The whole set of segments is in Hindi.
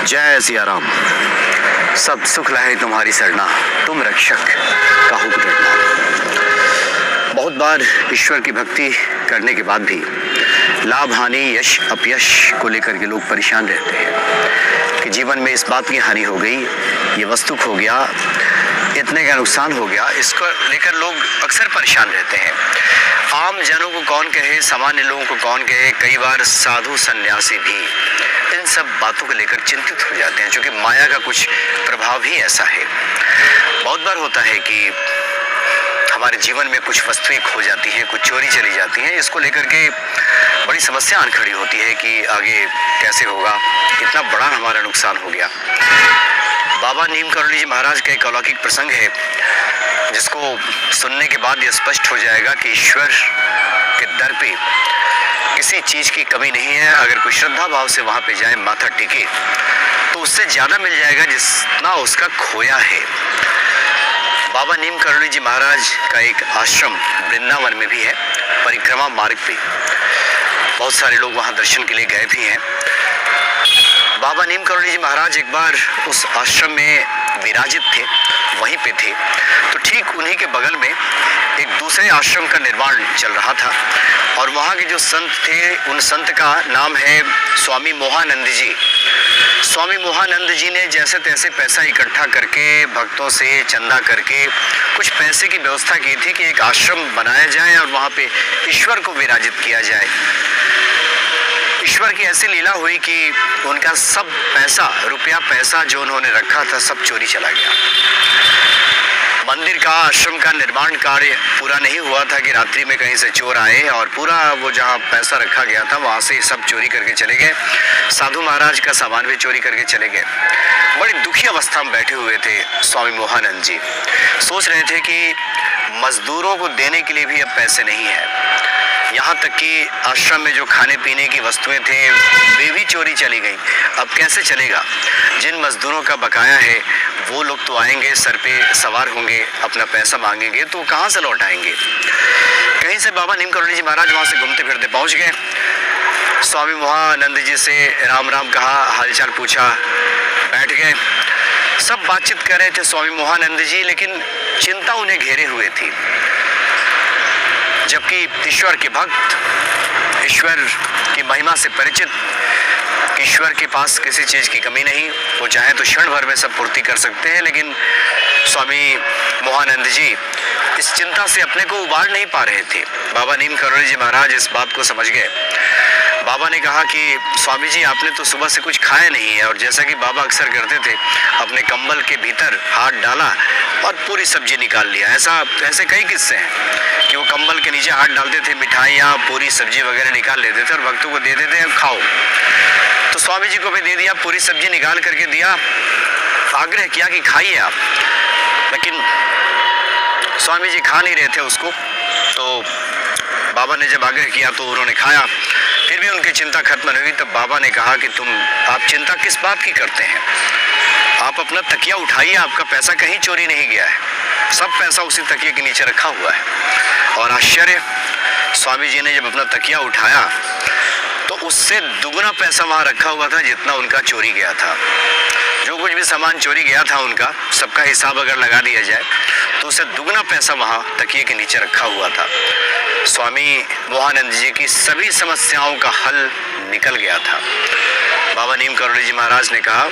जय सिया राम। सब सुख लहे तुम्हारी सरना, तुम रक्षक काहू को डरना। बहुत बार ईश्वर की भक्ति करने के बाद भी लाभ हानि यश अपयश को लेकर के लोग परेशान रहते हैं कि जीवन में इस बात की हानि हो गई, ये वस्तु खो गया, इतने का नुकसान हो गया। इसको लेकर लोग अक्सर परेशान रहते हैं। आम जनों को कौन कहे, सामान्य लोगों को कौन कहे, कई बार साधु सन्यासी भी इन सब बातों को लेकर चिंतित हो जाते हैं, क्योंकि माया का कुछ प्रभाव ही ऐसा है। बहुत बार होता है कि हमारे जीवन में कुछ वस्तुएं खो जाती हैं, कुछ चोरी चली जाती हैं। इसको लेकर के बड़ी समस्या आन खड़ी होती है कि आगे कैसे होगा, इतना बड़ा हमारा नुकसान हो गया। बाबा नीम करोली जी महाराज का एक अलौकिक प्रसंग है, जिसको सुनने के बाद ये स्पष्ट हो जाएगा कि ईश्वर के दर पे किसी चीज़ की कमी नहीं है। अगर कोई श्रद्धा भाव से वहाँ पे जाए, माथा टेके, तो उससे ज़्यादा मिल जाएगा जितना उसका खोया है। बाबा नीम करोली जी महाराज का एक आश्रम वृंदावन में भी है, परिक्रमा मार्ग पे। बहुत सारे लोग वहाँ दर्शन के लिए गए भी हैं। बाबा नीम करोली जी महाराज एक बार उस आश्रम में विराजित थे, वहीं पे थे, तो ठीक उन्हीं के बगल में एक दूसरे आश्रम का निर्माण चल रहा था। और वहाँ के जो संत थे, उन संत का नाम है स्वामी मोहानंद जी। स्वामी मोहानंद जी ने जैसे तैसे पैसा इकट्ठा करके, भक्तों से चंदा करके कुछ पैसे की व्यवस्था की थी कि एक आश्रम बनाया जाए और वहाँ पे ईश्वर को विराजित किया जाए। ईश्वर की ऐसी लीला हुई कि उनका सब पैसा, रुपया पैसा जो उन्होंने रखा था, सब चोरी चला गया। मंदिर का, आश्रम का निर्माण कार्य पूरा नहीं हुआ था कि रात्रि में कहीं से चोर आए और पूरा वो जहाँ पैसा रखा गया था वहाँ से सब चोरी करके चले गए। साधु महाराज का सामान भी चोरी करके चले गए। बड़ी दुखी अवस्था में बैठे हुए थे स्वामी मोहानंद जी। सोच रहे थे कि मजदूरों को देने के लिए भी अब पैसे नहीं है। यहाँ तक कि आश्रम में जो खाने पीने की वस्तुएं थे, वे भी चोरी चली गई। अब कैसे चलेगा? जिन मजदूरों का बकाया है वो लोग तो आएंगे, सर पे सवार होंगे, अपना पैसा मांगेंगे, तो कहाँ से लौटाएंगे? कहीं से बाबा नीम करोली जी महाराज वहाँ से घूमते फिरते पहुँच गए। स्वामी मोहानंद जी से राम राम कहा, हालचाल पूछा, बैठ गए। सब बातचीत कर रहे थे स्वामी मोहानंद जी, लेकिन चिंता उन्हें घेरे हुए थी। जबकि ईश्वर के भक्त, ईश्वर की महिमा से परिचित, ईश्वर के पास किसी चीज़ की कमी नहीं, वो चाहे तो क्षण भर में सब पूर्ति कर सकते हैं। लेकिन स्वामी मोहानंद जी इस चिंता से अपने को उबार नहीं पा रहे थे। बाबा नीम करोली जी महाराज इस बात को समझ गए। बाबा ने कहा कि स्वामी जी, आपने तो सुबह से कुछ खाया नहीं है। और जैसा कि बाबा अक्सर करते थे, अपने कंबल के भीतर हाथ डाला और पूरी सब्जी निकाल लिया। ऐसे कई किस्से हैं कि वो कंबल के नीचे हाथ डालते थे, मिठाइयाँ, पूरी सब्जी वगैरह निकाल लेते थे और भक्तों को दे देते हैं, खाओ। तो स्वामी जी को भी दे दिया, पूरी सब्जी निकाल करके दिया, आग्रह किया कि खाइए आप। लेकिन स्वामी जी खा नहीं रहे थे उसको। तो बाबा ने जब आग्रह किया तो उन्होंने खाया, फिर भी उनकी चिंता खत्म नहीं हुई। तब बाबा ने कहा कि आप चिंता किस बात की करते हैं? आप अपना तकिया उठाइए, आपका पैसा कहीं चोरी नहीं गया है, सब पैसा उसी तकिए के नीचे रखा हुआ है। और आश्चर्य, स्वामी जी ने जब अपना तकिया उठाया तो उससे दुगना पैसा वहाँ रखा हुआ था जितना उनका चोरी गया था। जो कुछ भी सामान चोरी गया था उनका, सबका हिसाब अगर लगा दिया जाए तो उससे दुगना पैसा वहाँ तकिए के नीचे रखा हुआ था। स्वामी मोहानंद जी की सभी समस्याओं का हल निकल गया था। बाबा नीम करोली जी महाराज ने कहा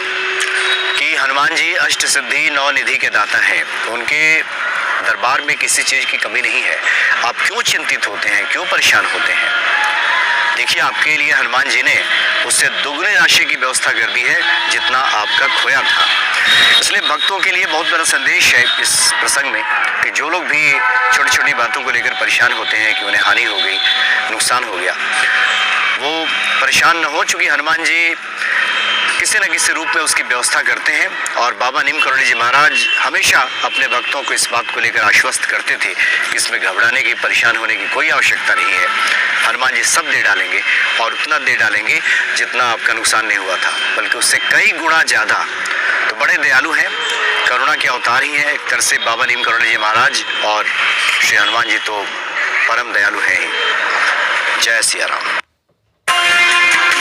कि हनुमान जी अष्ट सिद्धि नौ निधि के दाता हैं, उनके दरबार में किसी चीज़ की कमी नहीं है। आप क्यों चिंतित होते हैं, क्यों परेशान होते हैं? देखिए, आपके लिए हनुमान जी ने उससे दुगनी राशि की व्यवस्था कर दी है जितना आपका खोया था। इसलिए भक्तों के लिए बहुत बड़ा संदेश है इस प्रसंग में कि जो लोग भी छोटी छोटी बातों को लेकर परेशान होते हैं कि उन्हें हानि हो गई, नुकसान हो गया, वो परेशान न हो, चूँकि हनुमान जी किसी न किसी रूप में उसकी व्यवस्था करते हैं। और बाबा नीम करोली जी महाराज हमेशा अपने भक्तों को इस बात को लेकर आश्वस्त करते थे कि इसमें घबराने की, परेशान होने की कोई आवश्यकता नहीं है। हनुमान जी सब दे डालेंगे और उतना दे डालेंगे जितना आपका नुकसान नहीं हुआ था, बल्कि उससे कई गुना ज़्यादा। तो बड़े दयालु हैं, करुणा के अवतार ही हैं एक तरह से बाबा नीम करोली जी महाराज, और श्री हनुमान जी तो परम दयालु हैं ही। जय सिया राम।